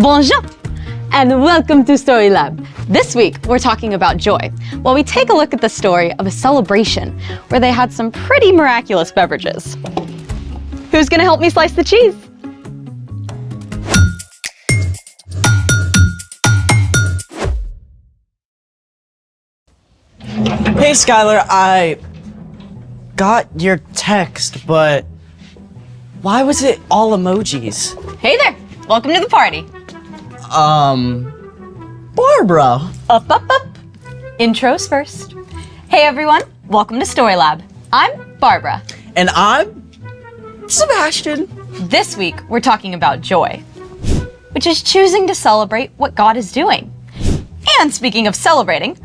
Bonjour, and welcome to Story Lab. This week, we're talking about joy, while we take a look at the story of a celebration where they had some pretty miraculous beverages. Who's gonna help me slice the cheese? Hey Skylar, I got your text, but why was it all emojis? Hey there, welcome to the party. Barbara. Up. Intros first. Hey everyone, welcome to Story Lab. I'm Barbara. And I'm Sebastian. This week, we're talking about joy, which is choosing to celebrate what God is doing. And speaking of celebrating,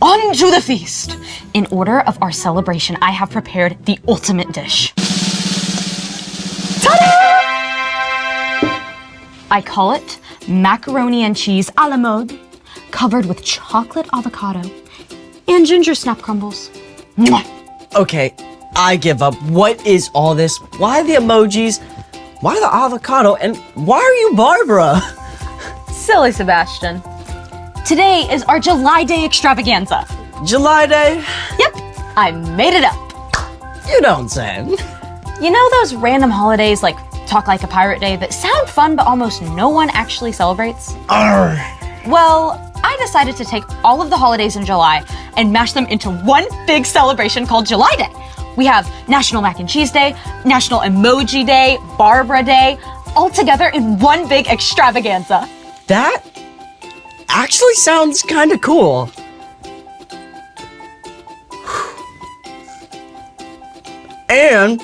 on to the feast. In order of our celebration, I have prepared the ultimate dish. Ta-da! I call it macaroni and cheese a la mode, covered with chocolate avocado and ginger snap crumbles. Mwah! Okay, I give up. What is all this? Why the emojis? Why the avocado? And why are you Barbara? Silly Sebastian. Today is our July Day extravaganza. July Day? Yep, I made it up. You don't say. You know those random holidays like Talk Like a Pirate Day that sound fun but almost no one actually celebrates? Arr. Well, I decided to take all of the holidays in July and mash them into one big celebration called July Day. We have National Mac and Cheese Day, National Emoji Day, Barbara Day, all together in one big extravaganza. That actually sounds kind of cool. And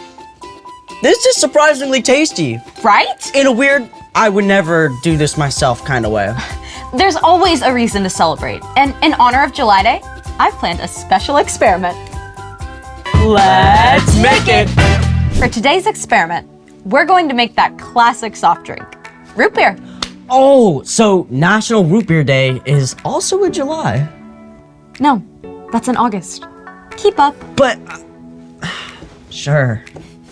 this is surprisingly tasty. Right? In a weird, I would never do this myself kind of way. There's always a reason to celebrate, and in honor of July Day, I've planned a special experiment. Let's make it! For today's experiment, we're going to make that classic soft drink, root beer. Oh, so National Root Beer Day is also in July. No, that's in August. Keep up. But, sure.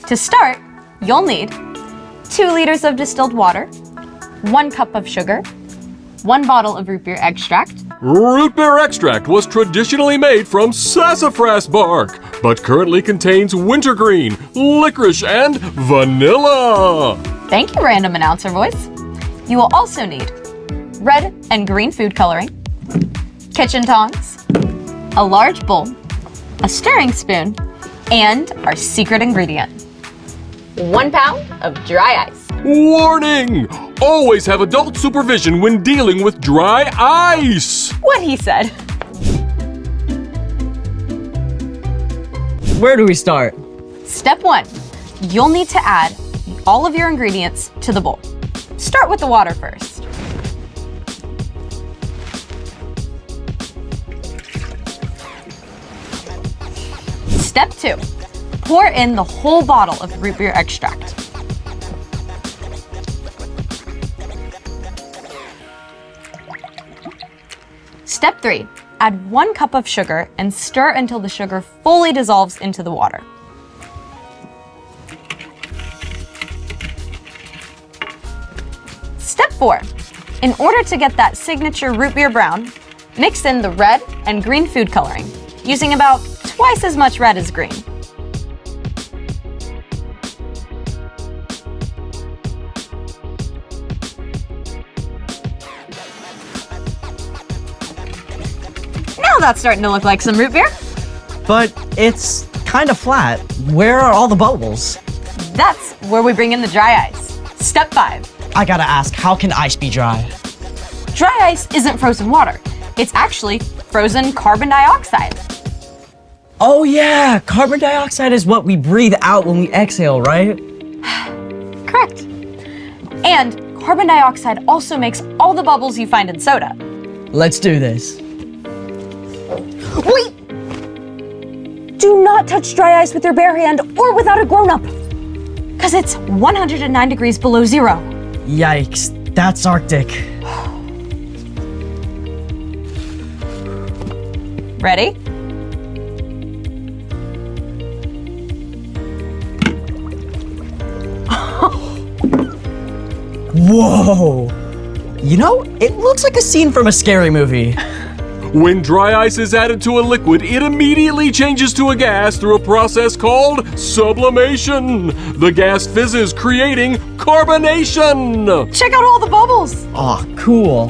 To start, you'll need 2 liters of distilled water, 1 cup of sugar, 1 bottle of root beer extract. Root beer extract was traditionally made from sassafras bark, but currently contains wintergreen, licorice, and vanilla. Thank you, random announcer voice. You will also need red and green food coloring, kitchen tongs, a large bowl, a stirring spoon, and our secret ingredient, 1 pound of dry ice. Warning! Always have adult supervision when dealing with dry ice. What he said. Where do we start? Step 1, you'll need to add all of your ingredients to the bowl. Start with the water first. Step 2, pour in the whole bottle of root beer extract. Step 3, add 1 cup of sugar and stir until the sugar fully dissolves into the water. Step 4, in order to get that signature root beer brown, mix in the red and green food coloring, using about twice as much red as green. Now that's starting to look like some root beer. But it's kind of flat. Where are all the bubbles? That's where we bring in the dry ice. Step 5. I gotta ask, how can ice be dry? Dry ice isn't frozen water. It's actually frozen carbon dioxide. Oh yeah, carbon dioxide is what we breathe out when we exhale, right? Correct. And carbon dioxide also makes all the bubbles you find in soda. Let's do this. Wait! Do not touch dry ice with your bare hand or without a grown-up, because it's 109 degrees below zero. Yikes, that's Arctic. Ready? Whoa! You know, it looks like a scene from a scary movie. When dry ice is added to a liquid, it immediately changes to a gas through a process called sublimation. The gas fizzes, creating carbonation. Check out all the bubbles. Aw, cool.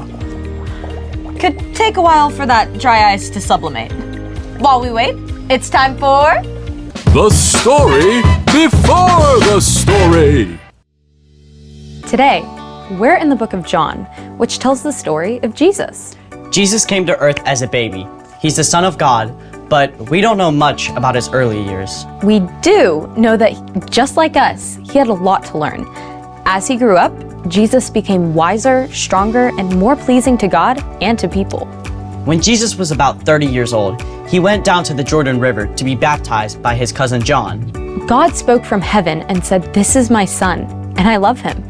Could take a while for that dry ice to sublimate. While we wait, it's time for... The story before the story. Today, we're in the book of John, which tells the story of Jesus. Jesus came to earth as a baby. He's the Son of God, but we don't know much about his early years. We do know that just like us, he had a lot to learn. As he grew up, Jesus became wiser, stronger, and more pleasing to God and to people. When Jesus was about 30 years old, he went down to the Jordan River to be baptized by his cousin John. God spoke from heaven and said, "This is my son, and I love him."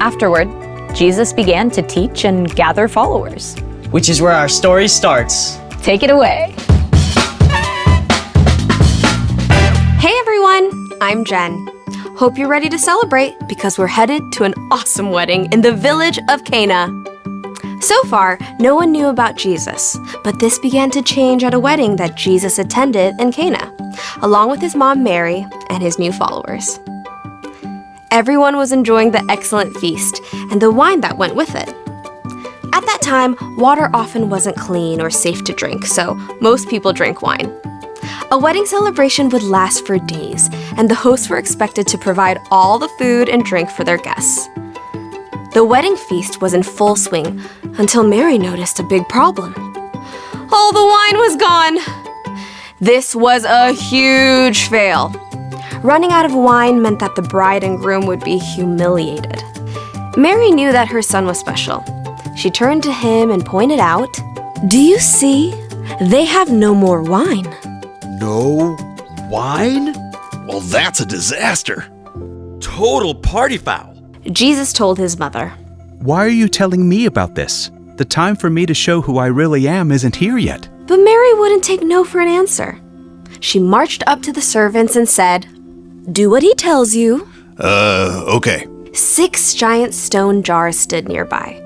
Afterward, Jesus began to teach and gather followers. Which is where our story starts. Take it away. Hey everyone, I'm Jen. Hope you're ready to celebrate because we're headed to an awesome wedding in the village of Cana. So far, no one knew about Jesus, but this began to change at a wedding that Jesus attended in Cana, along with his mom Mary and his new followers. Everyone was enjoying the excellent feast and the wine that went with it. At that time, water often wasn't clean or safe to drink, so most people drank wine. A wedding celebration would last for days, and the hosts were expected to provide all the food and drink for their guests. The wedding feast was in full swing until Mary noticed a big problem. All the wine was gone! This was a huge fail. Running out of wine meant that the bride and groom would be humiliated. Mary knew that her son was special. She turned to him and pointed out, "Do you see? They have no more wine." No wine? Well, that's a disaster. Total party foul. Jesus told his mother, Why are you telling me about this? The time for me to show who I really am isn't here yet. but Mary wouldn't take no for an answer. She marched up to the servants and said, "Do what he tells you." Okay. 6 giant stone jars stood nearby.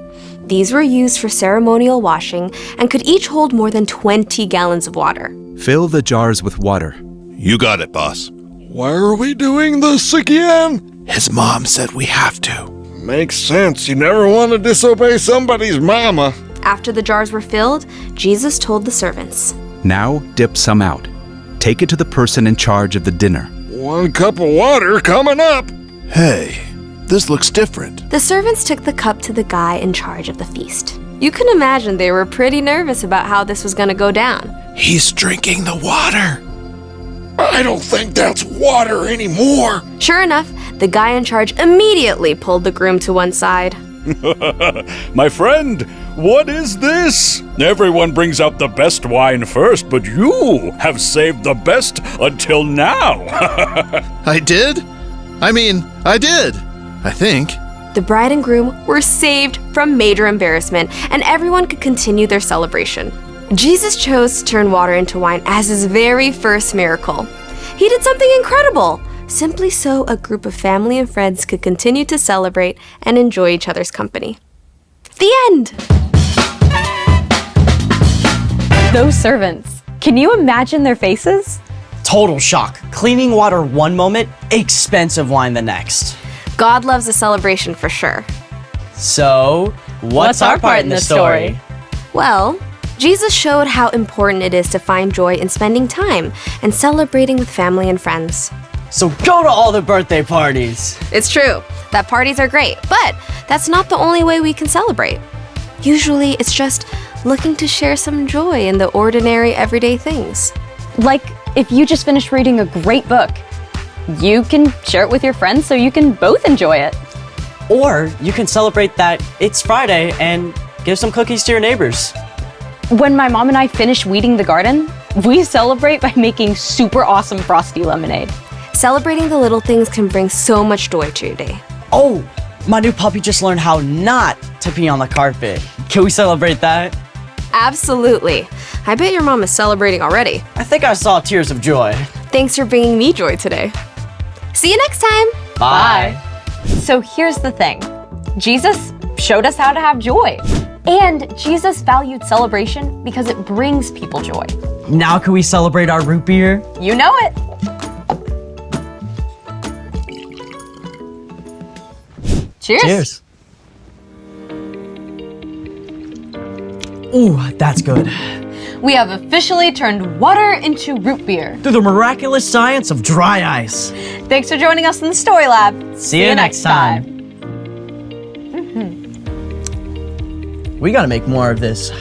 These were used for ceremonial washing and could each hold more than 20 gallons of water. Fill the jars with water. You got it, boss. Why are we doing this again? His mom said we have to. Makes sense. You never want to disobey somebody's mama. After the jars were filled, Jesus told the servants, Now dip some out. Take it to the person in charge of the dinner. 1 cup of water coming up. Hey, this looks different. The servants took the cup to the guy in charge of the feast. You can imagine they were pretty nervous about how this was going to go down. He's drinking the water. I don't think that's water anymore. Sure enough, the guy in charge immediately pulled the groom to one side. My friend, what is this? Everyone brings out the best wine first, but you have saved the best until now. I did? I did. I think. The bride and groom were saved from major embarrassment, and everyone could continue their celebration. Jesus chose to turn water into wine as his very first miracle. He did something incredible, simply so a group of family and friends could continue to celebrate and enjoy each other's company. The end! Those servants, can you imagine their faces? Total shock. Cleaning water one moment, expensive wine the next. God loves a celebration for sure. So, what's our part in the story? Well, Jesus showed how important it is to find joy in spending time and celebrating with family and friends. So go to all the birthday parties. It's true that parties are great, but that's not the only way we can celebrate. Usually, it's just looking to share some joy in the ordinary, everyday things. Like if you just finished reading a great book, you can share it with your friends so you can both enjoy it. Or you can celebrate that it's Friday and give some cookies to your neighbors. When my mom and I finish weeding the garden, we celebrate by making super awesome frosty lemonade. Celebrating the little things can bring so much joy to your day. Oh, my new puppy just learned how not to pee on the carpet. Can we celebrate that? Absolutely. I bet your mom is celebrating already. I think I saw tears of joy. Thanks for bringing me joy today. See you next time. Bye. So here's the thing. Jesus showed us how to have joy. And Jesus valued celebration because it brings people joy. Now can we celebrate our root beer? You know it. Cheers. Cheers. Ooh, that's good. We have officially turned water into root beer. Through the miraculous science of dry ice. Thanks for joining us in the Story Lab. See you next time. We gotta make more of this.